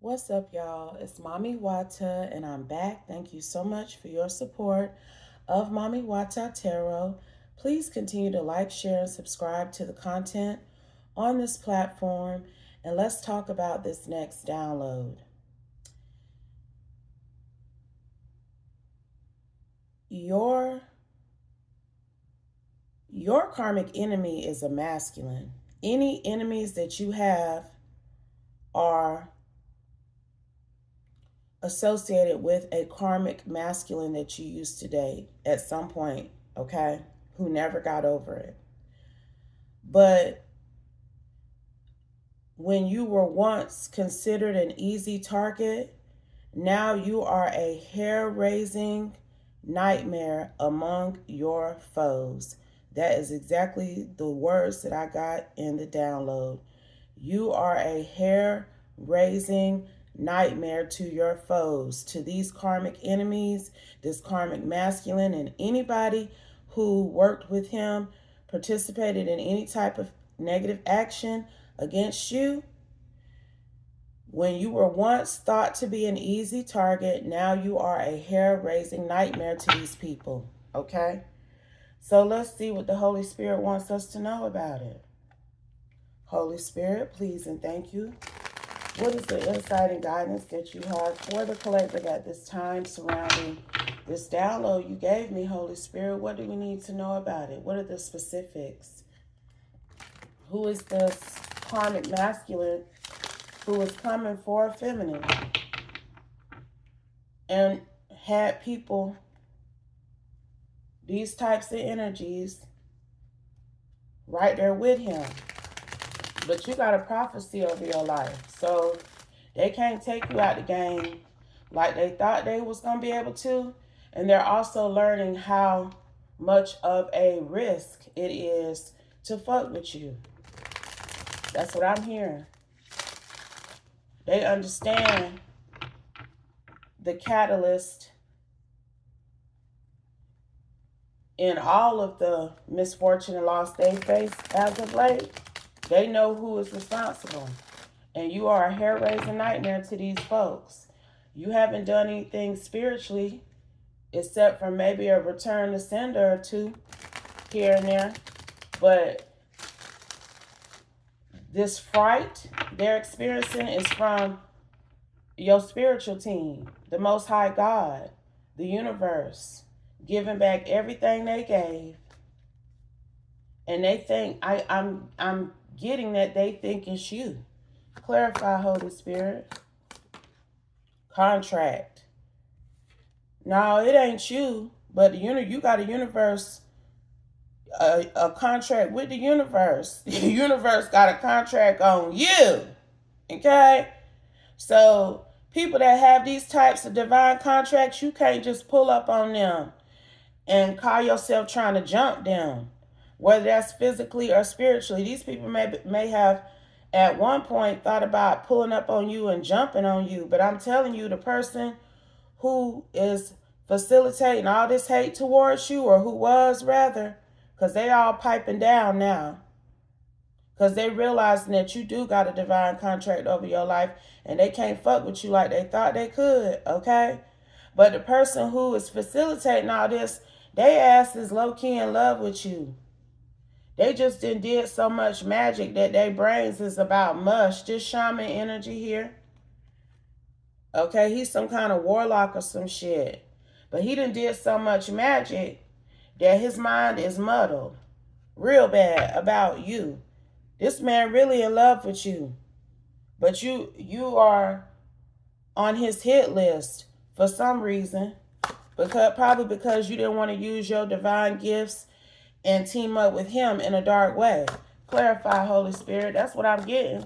What's up, y'all? It's Mami Wata, and I'm back. Thank you so much for your support of Mami Wata Tarot. Please continue to like, share, and subscribe to the content on this platform. And let's talk about this next download. Your karmic enemy is a masculine. Any enemies that you have are associated with a karmic masculine that you used to date at some point, okay, who never got over it. But when you were once considered an easy target, now you are a hair-raising nightmare among your foes. That is exactly the words that I got in the download. You are a hair-raising nightmare to your foes, to these karmic enemies, this karmic masculine, and anybody who worked with him, participated in any type of negative action against you. When you were once thought to be an easy target, now you are a hair-raising nightmare to these people, okay? So let's see what the Holy Spirit wants us to know about it. Holy Spirit, please and thank you. What is the insight and guidance that you have for the collective at this time surrounding this download you gave me, Holy Spirit? What do we need to know about it? What are the specifics? Who is this karmic masculine who is coming for a feminine and had people, these types of energies, right there with him? But you got a prophecy over your life. So they can't take you out the game like they thought they was going to be able to. And they're also learning how much of a risk it is to fuck with you. That's what I'm hearing. They understand the catalyst in all of the misfortune and loss they face as of late. They know who is responsible. And you are a hair-raising nightmare to these folks. You haven't done anything spiritually except for maybe a return to sender or two here and there. But this fright they're experiencing is from your spiritual team, the Most High God, the universe, giving back everything they gave. And they think, I'm getting that they think it's you. Clarify, Holy Spirit. Contract. No, it ain't you, but you got a universe, a contract with the universe. The universe got a contract on you. Okay? So people that have these types of divine contracts, you can't just pull up on them and call yourself trying to jump them, whether that's physically or spiritually. These people may have at one point thought about pulling up on you and jumping on you, but I'm telling you, the person who is facilitating all this hate towards you, or who was rather, because they all piping down now, because they realizing that you do got a divine contract over your life and they can't fuck with you like they thought they could, okay? But the person who is facilitating all this, they ass is low-key in love with you. They just did so much magic that their brains is about mush. This shaman energy here. Okay, he's some kind of warlock or some shit. But he did so much magic that his mind is muddled real bad about you. This man really in love with you. But you are on his hit list for some reason. Probably because you didn't want to use your divine gifts and team up with him in a dark way. Clarify, Holy Spirit. That's what I'm getting.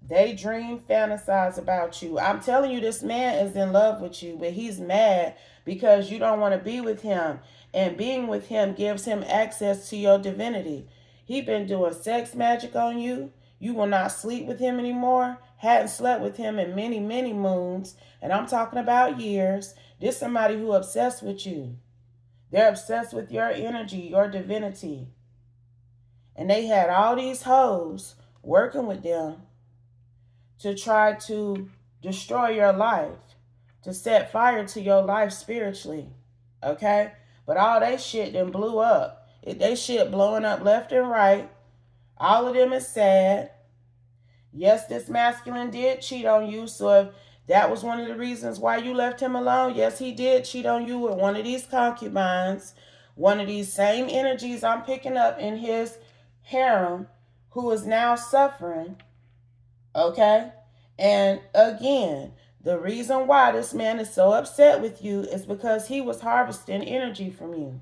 They dream, fantasize about you. I'm telling you, this man is in love with you, but he's mad because you don't want to be with him. And being with him gives him access to your divinity. He been doing sex magic on you. You will not sleep with him anymore. Hadn't slept with him in many, many moons. And I'm talking about years. This is somebody who obsessed with you. They're obsessed with your energy, your divinity. And they had all these hoes working with them to try to destroy your life, to set fire to your life spiritually. Okay? But all they shit then blew up. They shit blowing up left and right. All of them is sad. Yes, this masculine did cheat on you. So if that was one of the reasons why you left him alone, yes, he did cheat on you with one of these concubines, one of these same energies I'm picking up in his harem, who is now suffering. Okay? And again, the reason why this man is so upset with you is because he was harvesting energy from you.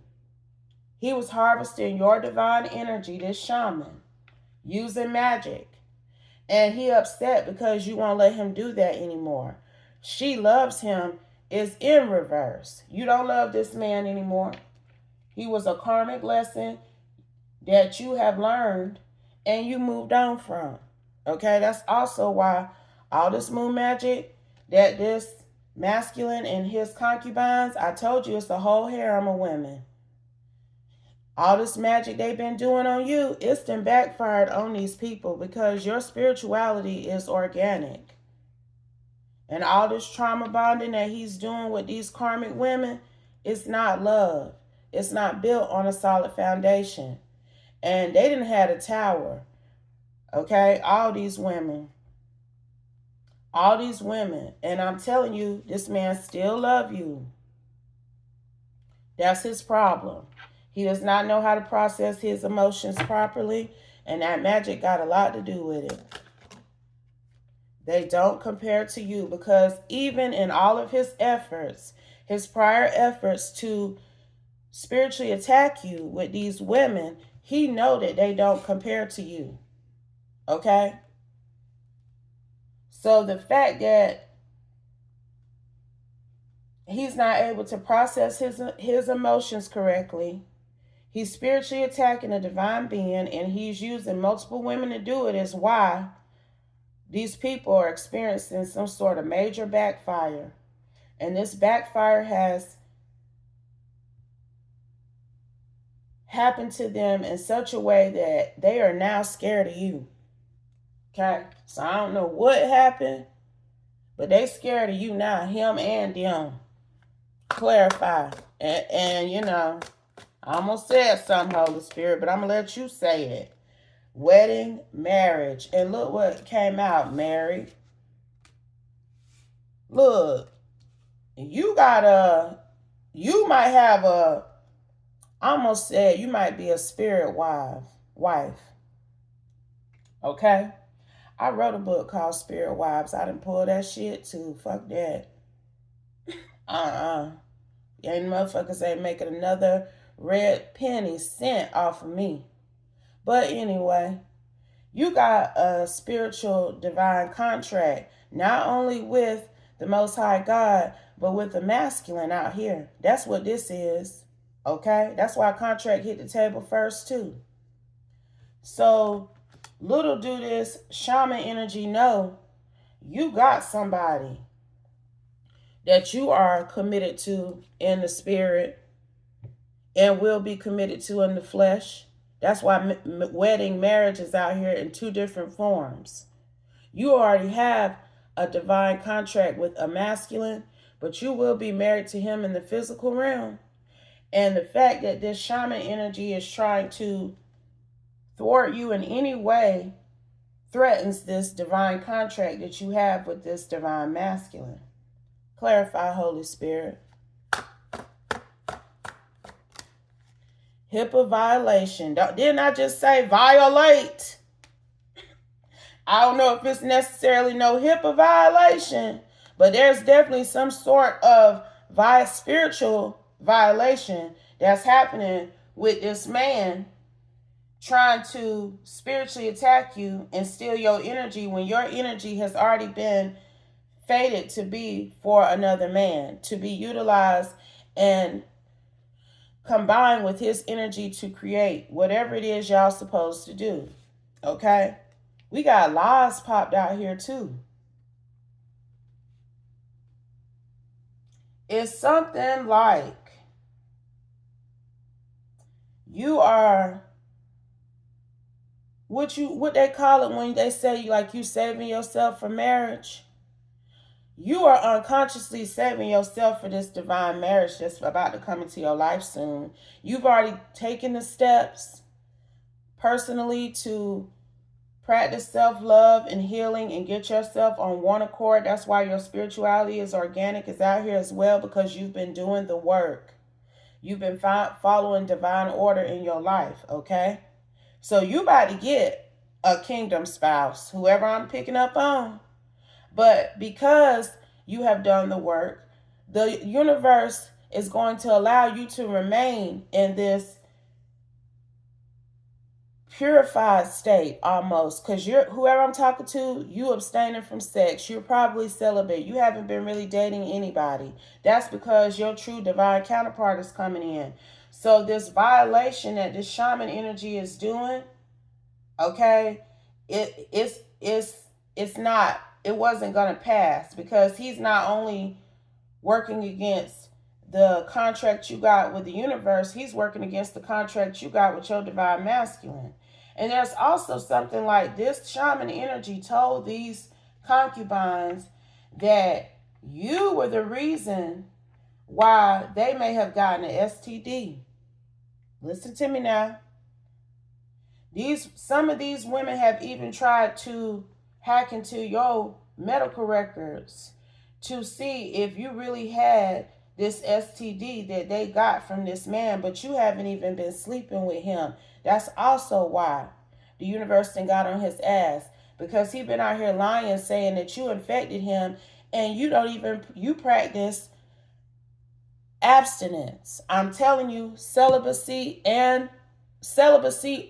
He was harvesting your divine energy, this shaman, using magic. And he upset because you won't let him do that anymore. She loves him is in reverse. You don't love this man anymore. He was a karmic lesson that you have learned and you moved on from. Okay, that's also why all this moon magic that this masculine and his concubines, I told you it's a whole harem of women. All this magic they've been doing on you, it's been backfired on these people because your spirituality is organic. And all this trauma bonding that he's doing with these karmic women, it's not love. It's not built on a solid foundation. And they didn't have a tower. Okay? All these women. And I'm telling you, this man still love you. That's his problem. He does not know how to process his emotions properly, and that magic got a lot to do with it. They don't compare to you because even in all of his efforts, his prior efforts to spiritually attack you with these women, he know that they don't compare to you. Okay? So the fact that he's not able to process his emotions correctly, he's spiritually attacking a divine being, and he's using multiple women to do it, is why these people are experiencing some sort of major backfire. And this backfire has happened to them in such a way that they are now scared of you. Okay? So I don't know what happened, but they scared of you now, him and them. Clarify. And you know, I almost said something, Holy Spirit, but I'm going to let you say it. Wedding, marriage. And look what came out, married. Look, you might have I almost said you might be a spirit wife. Okay? I wrote a book called Spirit Wives. I didn't pull that shit too. Fuck that. Ain't motherfuckers ain't making another red penny cent off of me. But anyway, you got a spiritual divine contract, not only with the Most High God, but with the masculine out here. That's what this is. Okay? That's why contract hit the table first too. So little do this shaman energy know you got somebody that you are committed to in the spirit and will be committed to in the flesh. That's why wedding marriage is out here in two different forms. You already have a divine contract with a masculine, but you will be married to him in the physical realm. And the fact that this shaman energy is trying to thwart you in any way threatens this divine contract that you have with this divine masculine. Clarify, Holy Spirit. HIPAA violation. Didn't I just say violate? I don't know if it's necessarily no HIPAA violation, but there's definitely some sort of spiritual violation that's happening with this man trying to spiritually attack you and steal your energy when your energy has already been fated to be for another man, to be utilized and combined with his energy to create whatever it is y'all supposed to do. Okay? We got lies popped out here too. It's something like you are what they call it when they say like you saving yourself for marriage. You are unconsciously saving yourself for this divine marriage that's about to come into your life soon. You've already taken the steps personally to practice self-love and healing and get yourself on one accord. That's why your spirituality is organic, is out here as well, because you've been doing the work. You've been following divine order in your life, okay? So you about to get a kingdom spouse, whoever I'm picking up on. But because you have done the work, the universe is going to allow you to remain in this purified state almost, because you're whoever I'm talking to, you abstaining from sex, you're probably celibate, you haven't been really dating anybody. That's because your true divine counterpart is coming in. So this violation that this shaman energy is doing, okay, it's not, it wasn't gonna pass, because he's not only working against the contract you got with the universe, he's working against the contract you got with your divine masculine. And there's also something like this shaman energy told these concubines that you were the reason why they may have gotten an STD. Listen to me now. Some of these women have even tried to hack into your medical records to see if you really had this STD that they got from this man, but you haven't even been sleeping with him. That's also why the universe then got on his ass, because he been out here lying, saying that you infected him, and you practice abstinence. I'm telling you, celibacy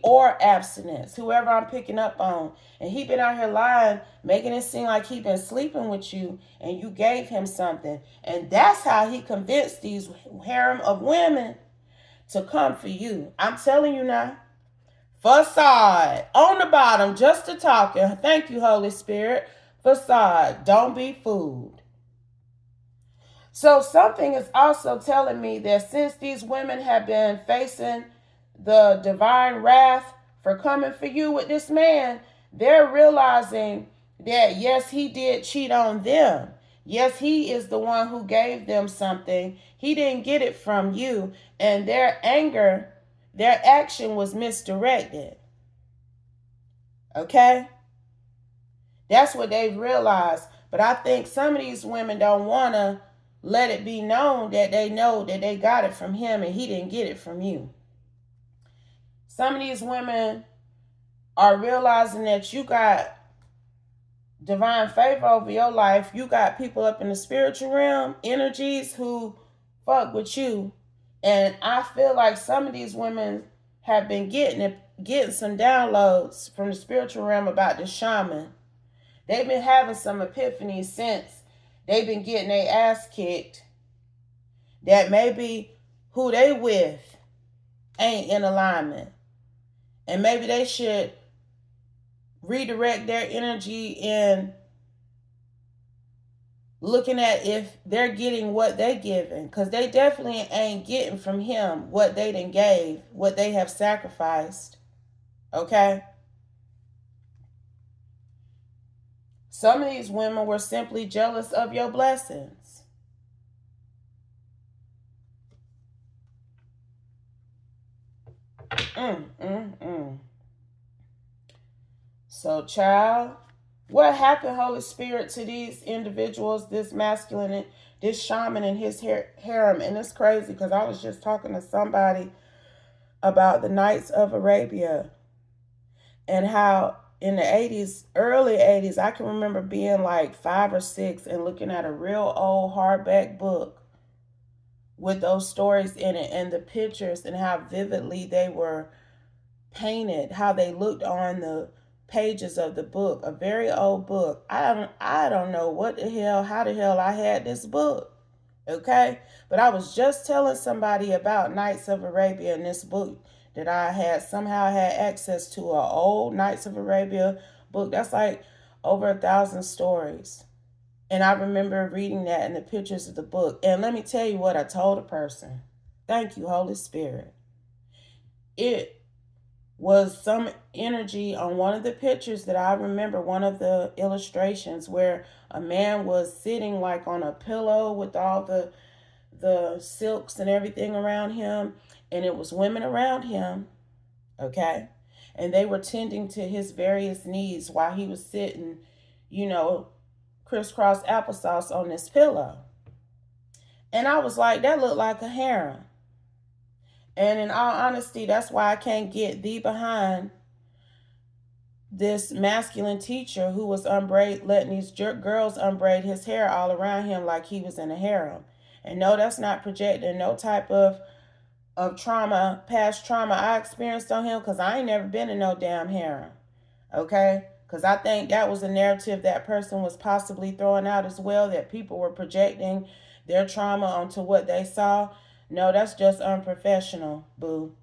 or abstinence, whoever I'm picking up on. And he been out here lying, making it seem like he been sleeping with you and you gave him something. And that's how he convinced these harem of women to come for you. I'm telling you now. Facade on the bottom, just to talking. Thank you, Holy Spirit. Facade, don't be fooled. So something is also telling me that since these women have been facing the divine wrath for coming for you with this man, they're realizing that yes, he did cheat on them. Yes, he is the one who gave them something. He didn't get it from you. And their anger, their action was misdirected. Okay? That's what they've realized. But I think some of these women don't want to let it be known that they know that they got it from him and he didn't get it from you. Some of these women are realizing that you got divine favor over your life. You got people up in the spiritual realm, energies who fuck with you. And I feel like some of these women have been getting some downloads from the spiritual realm about the shaman. They've been having some epiphanies since they've been getting their ass kicked, that maybe who they with ain't in alignment. And maybe they should redirect their energy in looking at if they're getting what they giving. Because they definitely ain't getting from him what they done gave, what they have sacrificed. Okay? Some of these women were simply jealous of your blessings. So, child, what happened, Holy Spirit, to these individuals, this masculine, this shaman and his harem? And it's crazy because I was just talking to somebody about the Knights of Arabia and how in the 80s, early 80s, I can remember being like 5 or 6 and looking at a real old hardback book with those stories in it and the pictures and how vividly they were painted, how they looked on the pages of the book. A very old book. I don't know how the hell I had this book. Okay? But I was just telling somebody about Knights of Arabia in this book that I had somehow had access to, an old Knights of Arabia book. That's like over 1,000 stories. And I remember reading that in the pictures of the book. And let me tell you what I told a person. Thank you, Holy Spirit. It was some energy on one of the pictures that I remember, one of the illustrations, where a man was sitting like on a pillow with all the silks and everything around him, and it was women around him, okay? And they were tending to his various needs while he was sitting, you know, crisscross applesauce on this pillow. And I was like, that looked like a harem. And in all honesty, that's why I can't get thee behind this masculine teacher who was letting these girls unbraid his hair all around him like he was in a harem. And no, that's not projecting no type of trauma, past trauma I experienced on him, because I ain't never been in no damn harem. Okay? Because I think that was a narrative that person was possibly throwing out as well, that people were projecting their trauma onto what they saw. No, that's just unprofessional, boo.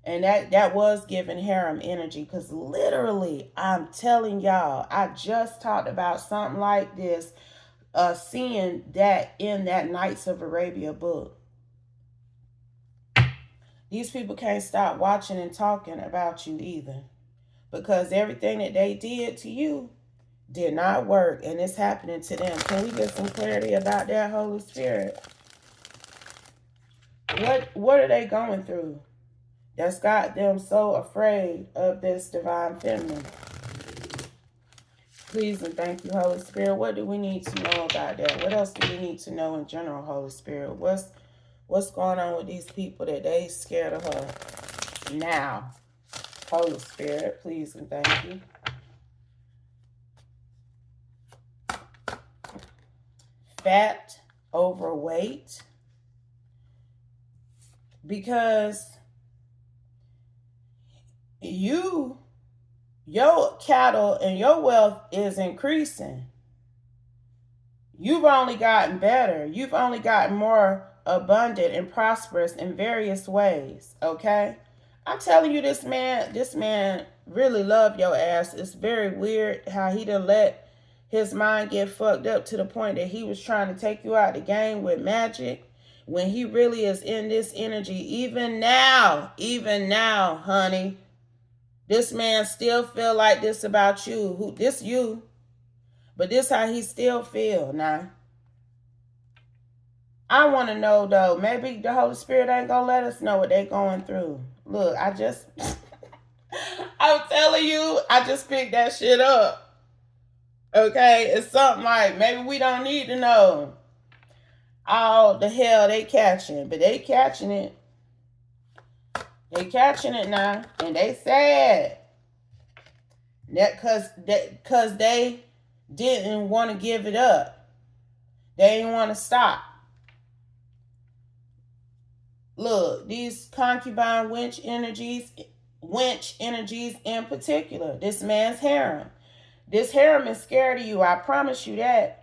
And that was giving harem energy, because literally, I'm telling y'all, I just talked about something like this, seeing that in that Nights of Arabia book. These people can't stop watching and talking about you either, because everything that they did to you did not work, and it's happening to them. Can we get some clarity about that, Holy Spirit? What are they going through that's got them so afraid of this divine feminine? Please and thank you, Holy Spirit. What do we need to know about that? What else do we need to know in general, Holy Spirit? What's going on with these people that they scared of her now? Holy Spirit, please and thank you. Fat, overweight, because your cattle and your wealth is increasing. You've only gotten better. You've only gotten more abundant and prosperous in various ways, okay? I'm telling you, this man really loved your ass. It's very weird how he done let his mind get fucked up to the point that he was trying to take you out the game with magic, when he really is in this energy. Even now, honey, this man still feel like this about you. But this how he still feel now. I want to know, though, maybe the Holy Spirit ain't gonna let us know what they going through. Look, I'm telling you, I just picked that shit up. Okay, it's something like, maybe we don't need to know all the hell they catching, but they catching it. They catching it now, and they sad. That cause they didn't want to give it up. They didn't want to stop. Look, these concubine wench energies in particular, this man's harem. This harem is scared of you, I promise you that.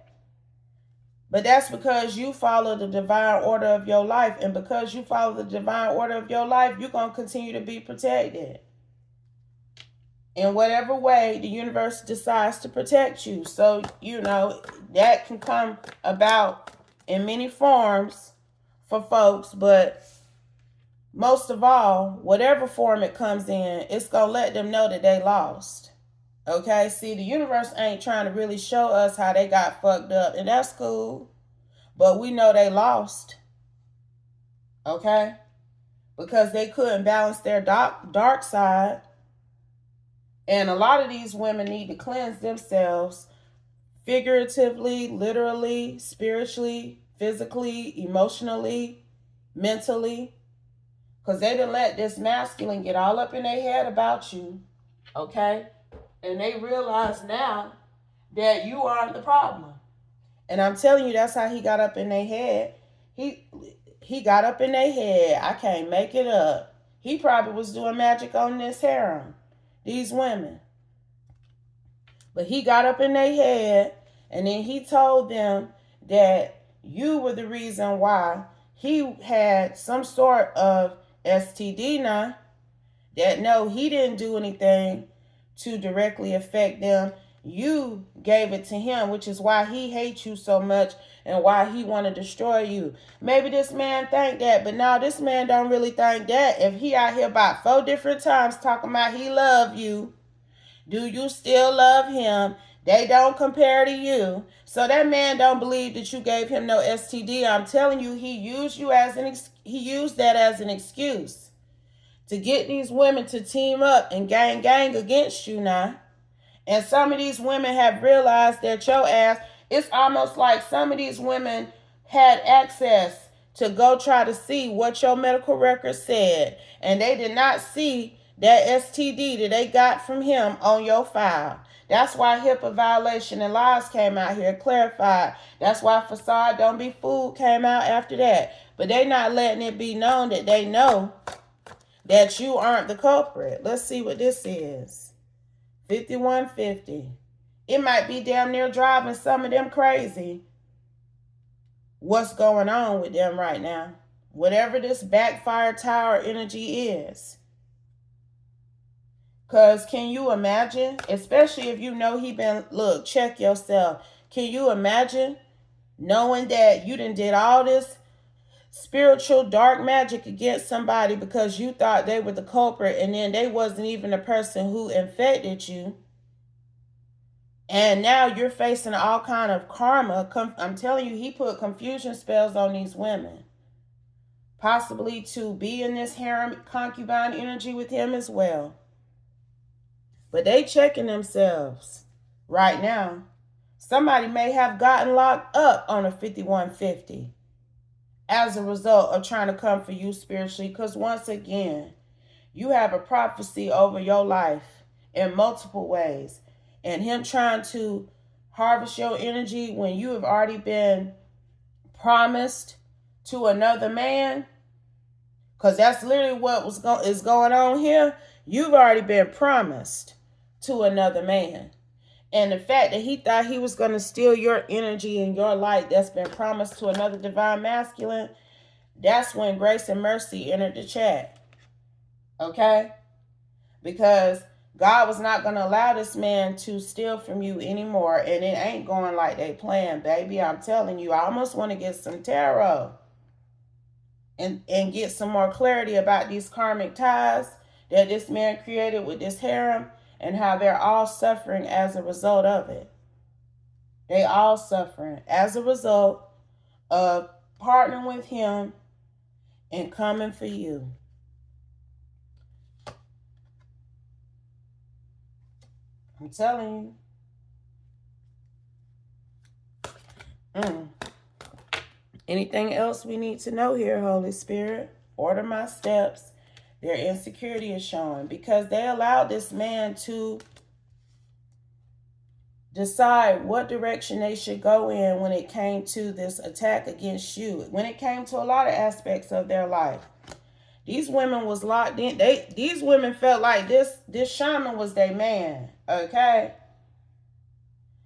But that's because you follow the divine order of your life. And because you follow the divine order of your life, you're going to continue to be protected in whatever way the universe decides to protect you. So, that can come about in many forms for folks, but most of all, whatever form it comes in, it's going to let them know that they lost. Okay? See, the universe ain't trying to really show us how they got fucked up, and that's cool. But we know they lost. Okay? Because they couldn't balance their dark side. And a lot of these women need to cleanse themselves figuratively, literally, spiritually, physically, emotionally, mentally. Because they done let this masculine get all up in their head about you. Okay? And they realize now that you aren't the problem. And I'm telling you, that's how he got up in their head. He got up in their head. I can't make it up. He probably was doing magic on this harem. These women. But he got up in their head, and then he told them that you were the reason why he had some sort of STD now. That no, he didn't do anything to directly affect them. You gave it to him, which is why he hates you so much and why he want to destroy you. Maybe this man think that, but now this man don't really think that. If he out here about 4 different times talking about he love you, do you still love him? They don't compare to you. So that man don't believe that you gave him no STD. I'm telling you, he used you as he used that as an excuse to get these women to team up and gang against you now. And some of these women have realized that your ass, it's almost like some of these women had access to go try to see what your medical records said. And they did not see that STD that they got from him on your file. That's why HIPAA violation and lies came out here, clarified. That's why facade don't be fooled came out after that. But they not letting it be known that they know that you aren't the culprit. Let's see what this is. 5150. It might be damn near driving some of them crazy. What's going on with them right now? Whatever this backfire tower energy is. Because can you imagine, especially if you know he been, look, check yourself. Can you imagine knowing that you done did all this spiritual dark magic against somebody because you thought they were the culprit and then they wasn't even the person who infected you, and now you're facing all kind of karma. I'm telling you, he put confusion spells on these women, possibly to be in this harem concubine energy with him as well. But they checking themselves right now. Somebody may have gotten locked up on a 5150 as a result of trying to come for you spiritually. Because once again, you have a prophecy over your life in multiple ways. And him trying to harvest your energy when you have already been promised to another man. Because that's literally what is going on here. You've already been promised to another man. And the fact that he thought he was going to steal your energy and your light that's been promised to another divine masculine, that's when grace and mercy entered the chat. Okay? Because God was not going to allow this man to steal from you anymore. And it ain't going like they planned, baby. I'm telling you, I almost want to get some tarot and get some more clarity about these karmic ties that this man created with this harem and how they're all suffering as a result of it. They all suffering as a result of partnering with him and coming for you. I'm telling you. Anything else we need to know here, Holy Spirit? Order my steps. Their insecurity is showing because they allowed this man to decide what direction they should go in when it came to this attack against you. When it came to a lot of aspects of their life. These women was locked in. These women felt like this shaman was their man. Okay?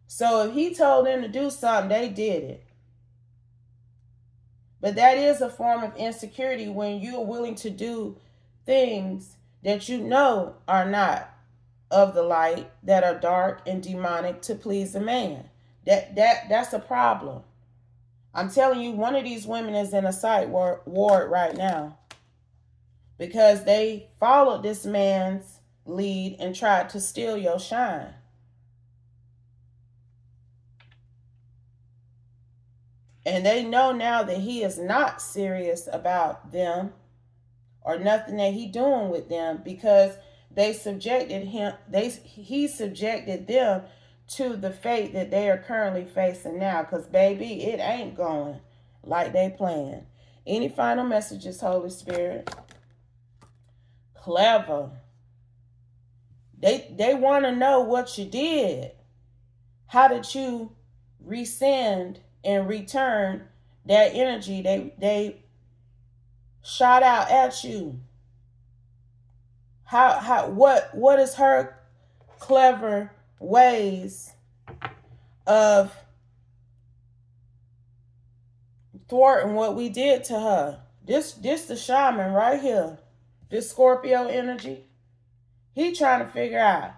So if he told them to do something, they did it. But that is a form of insecurity when you're willing to do things that you know are not of the light, that are dark and demonic to please a man. That's a problem. I'm telling you, one of these women is in a psych ward right now because they followed this man's lead and tried to steal your shine. And they know now that he is not serious about them or nothing that he doing with them because he subjected them to the fate that they are currently facing now. Because, baby, it ain't going like they planned. Any final messages, Holy Spirit? Clever. They want to know what you did. How did you resend and return that energy they shot out at you? What is her clever ways of thwarting what we did to her? This the shaman right here. This Scorpio energy. He trying to figure out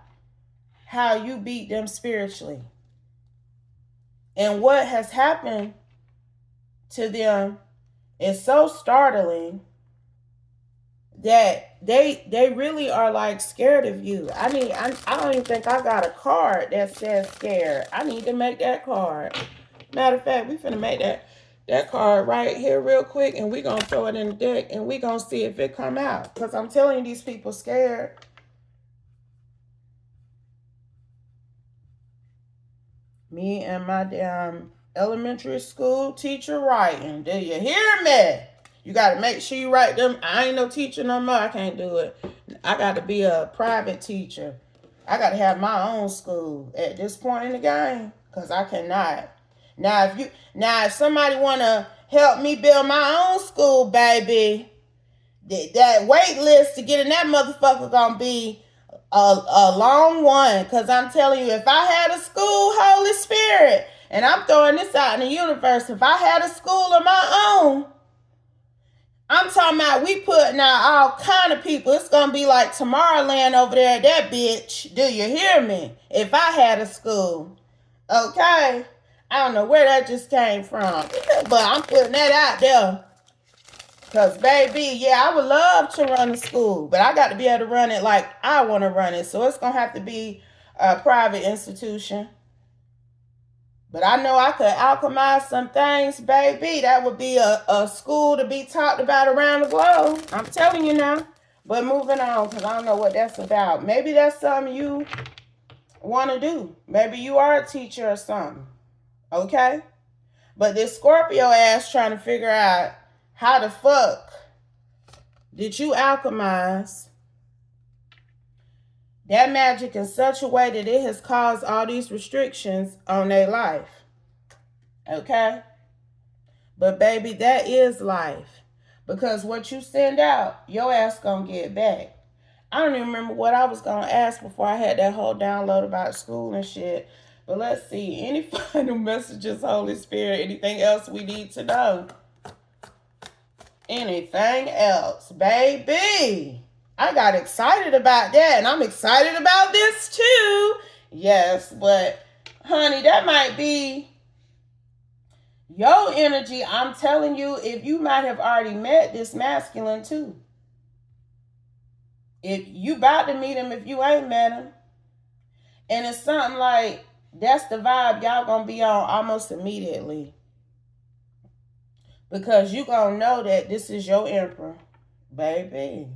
how you beat them spiritually. And what has happened to them is so startling that they really are like scared of you. I don't even think I got a card that says scared. I need to make that card. Matter of fact, we finna make that card right here real quick, and we gonna throw it in the deck, and we gonna see if it come out. Because I'm telling you, these people scared. Me and my damn elementary school teacher writing. Do you hear me? You got to make sure you write them. I ain't no teacher no more. I can't do it. I got to be a private teacher. I got to have my own school at this point in the game, because I cannot. Now, if somebody want to help me build my own school, baby, that wait list to get in that motherfucker gonna be a long one. Because I'm telling you, if I had a school, Holy Spirit, and I'm throwing this out in the universe, if I had a school of my own, I'm talking about we putting out all kind of people. It's going to be like Tomorrowland over there, that bitch. Do you hear me? If I had a school. Okay? I don't know where that just came from. But I'm putting that out there. Because, baby, yeah, I would love to run a school. But I got to be able to run it like I want to run it. So it's going to have to be a private institution. But I know I could alchemize some things, baby. That would be a school to be talked about around the globe. I'm telling you now. But moving on, because I don't know what that's about. Maybe that's something you want to do. Maybe you are a teacher or something. Okay? But this Scorpio ass trying to figure out how the fuck did you alchemize that magic in such a way that it has caused all these restrictions on their life. Okay? But baby, that is life. Because what you send out, your ass gonna get back. I don't even remember what I was gonna ask before I had that whole download about school and shit. But let's see. Any final messages, Holy Spirit? Anything else we need to know? Anything else? Baby, I got excited about that. And I'm excited about this too. Yes, but honey, that might be your energy. I'm telling you, if you might have already met this masculine too. If you about to meet him, if you ain't met him. And it's something like, that's the vibe y'all gonna be on almost immediately. Because you gonna know that this is your emperor, baby.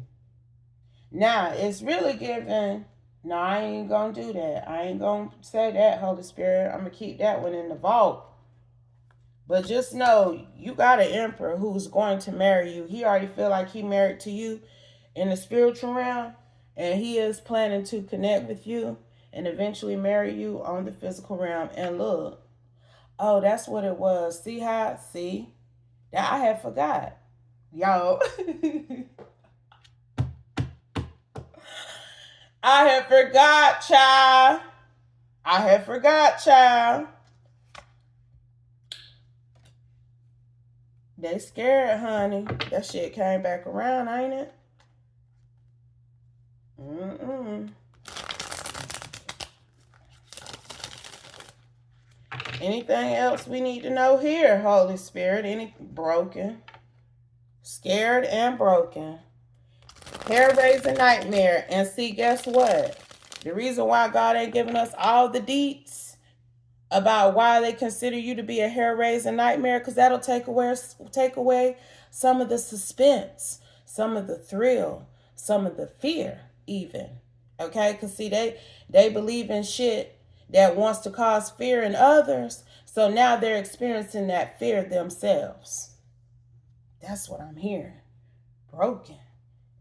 Now, it's really giving, no, I ain't gonna do that. I ain't gonna say that, Holy Spirit. I'm gonna keep that one in the vault. But just know, you got an emperor who's going to marry you. He already feel like he married to you in the spiritual realm. And he is planning to connect with you and eventually marry you on the physical realm. And look, oh, that's what it was. See how? See? That I had forgot. Y'all. I had forgot, child. I had forgot, child. They scared, honey. That shit came back around, ain't it? Anything else we need to know here, Holy Spirit? Any broken? Scared and broken. Hair-raising nightmare. And see, guess what? The reason why God ain't giving us all the deets about why they consider you to be a hair-raising nightmare, because that'll take away some of the suspense, some of the thrill, some of the fear even. Okay? Because see, they believe in shit that wants to cause fear in others, so now they're experiencing that fear themselves. That's what I'm hearing. Broken.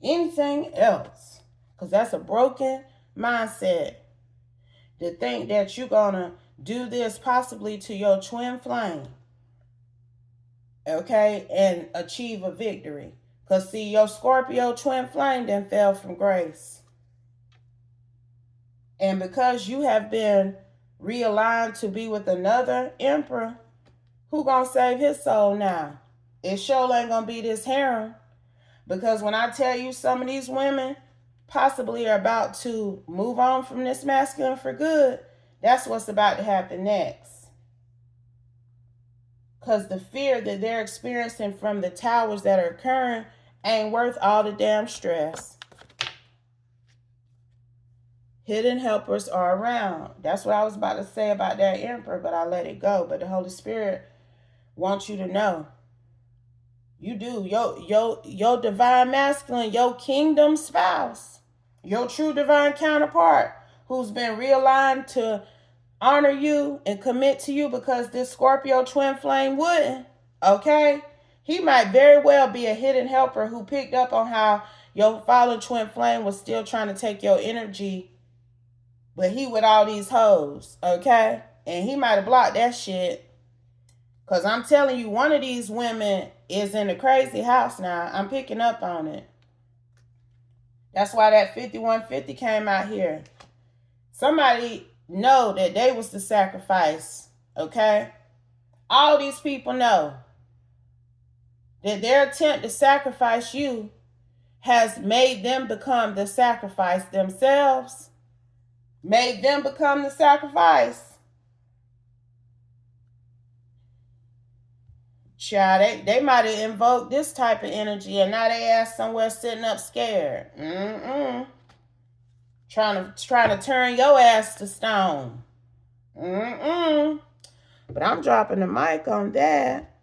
Anything else? Because that's a broken mindset. To think that you're going to do this possibly to your twin flame. Okay? And achieve a victory. Because see, your Scorpio twin flame then fell from grace. And because you have been realigned to be with another emperor, who gonna save his soul now? It sure ain't gonna be this harem. Because when I tell you some of these women, possibly are about to move on from this masculine for good, that's what's about to happen next. Because the fear that they're experiencing from the towers that are occurring ain't worth all the damn stress. Hidden helpers are around. That's what I was about to say about that emperor, but I let it go. But the Holy Spirit wants you to know. You do. Your divine masculine, your kingdom spouse, your true divine counterpart who's been realigned to honor you and commit to you because this Scorpio twin flame wouldn't. Okay? He might very well be a hidden helper who picked up on how your fallen twin flame was still trying to take your energy, but he with all these hoes, okay? And he might have blocked that shit. Because I'm telling you, one of these women is in a crazy house now. I'm picking up on it. That's why that 5150 came out here. Somebody know that they was the sacrifice, okay? All these people know that their attempt to sacrifice you has made them become the sacrifice themselves. Made them become the sacrifice. Child, they might have invoked this type of energy and now they ass somewhere sitting up scared. Trying to turn your ass to stone. But I'm dropping the mic on that.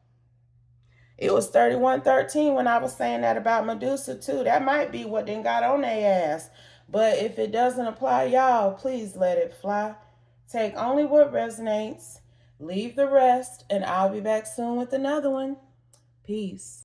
It was 3113 when I was saying that about Medusa too. That might be what then got on their ass. But if it doesn't apply, y'all, please let it fly. Take only what resonates. Leave the rest. And I'll be back soon with another one. Peace.